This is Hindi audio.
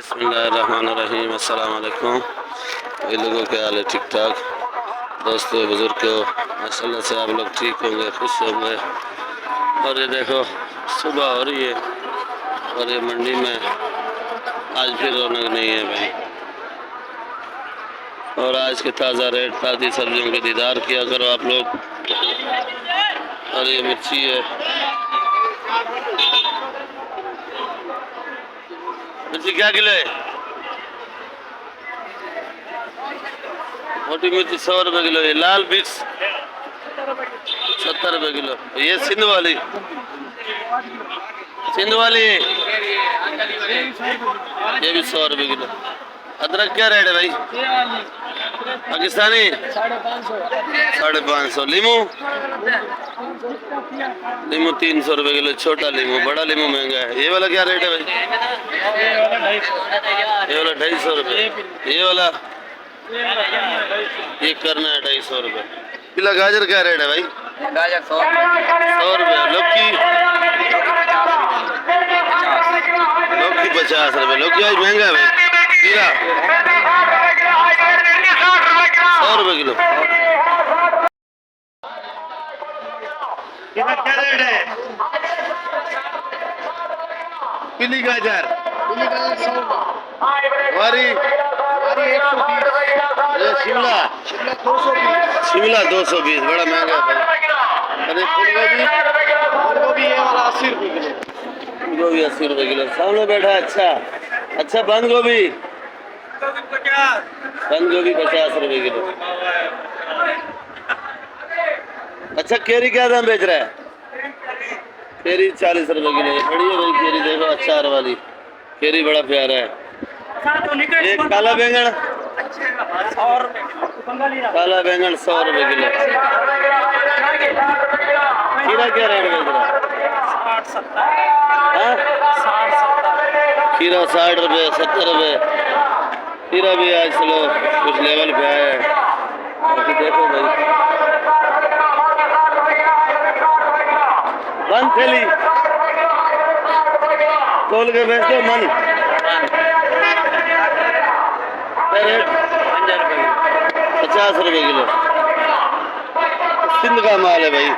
बिस्मिल्लाहिर्रहमानिर्रहीम। अस्सलाम वालेकुम। ये लोगों के हाल है ठीक ठाक। दोस्तों बुजुर्गों, माशाल्लाह से आप लोग ठीक होंगे, खुश होंगे। और ये देखो सुबह हो रही है और ये मंडी में आज फिर रौनक नहीं है भाई। और आज के ताज़ा रेट, ताज़ी सब्जियों के दीदार किया करो आप लोग। और ये मिर्ची है, मिर्ची क्या किलो है? मोटी मिर्ची 100 रुपये किलो। ये लाल मिर्च 70 रुपये किलो। ये सिंध वाली, सिंध वाली ये भी 100 रुपये किलो। अदरक क्या रेट है भाई? पाकिस्तानी 550। लीमू, लीमू 300 रुपये किलो। छोटा लीमू, बड़ा लीमू महंगा है। ये वाला क्या रेट है भाई? ये वाला 250 रुपये। ये वाला ये करना है 250 रुपये। पीला गाजर क्या रेट है भाई? गाजर 100 रुपये। लौकी, लौकी 50 रुपये। लौकी आज महंगा है भाई। खीरा 100 रुपये किलो। क्या रेट है? पीली गाजर, वारी 120। शिमला, शिमला 220, बड़ा महंगा है भाई। अरे फूलगोभी ये वाला 80 रुपये किलो। फूलगोभी 80 रुपये किलो। सामने बैठा अच्छा अच्छा बंद गोभी, बंद गोभी 50 रुपये किलो। अच्छा केरी क्या दाम बेच रहा है? केरी 40 रुपये किलो। बड़ी है भाई केरी, देखो अचार वाली केरी, बड़ा प्यारा है। एक काला बैंगन, काला बैंगन 100 रुपये किलो। खीरा क्या रेट बेच रहा है? खीरा 60 रुपये 70 रुपये। खीरा भी आज चलो कुछ लेवल पे आया है। बाकी देखो भाई बंद थैली तोल के बेच दो। मन रेट 50 रुपये किलो। सिंध का माल है भाई।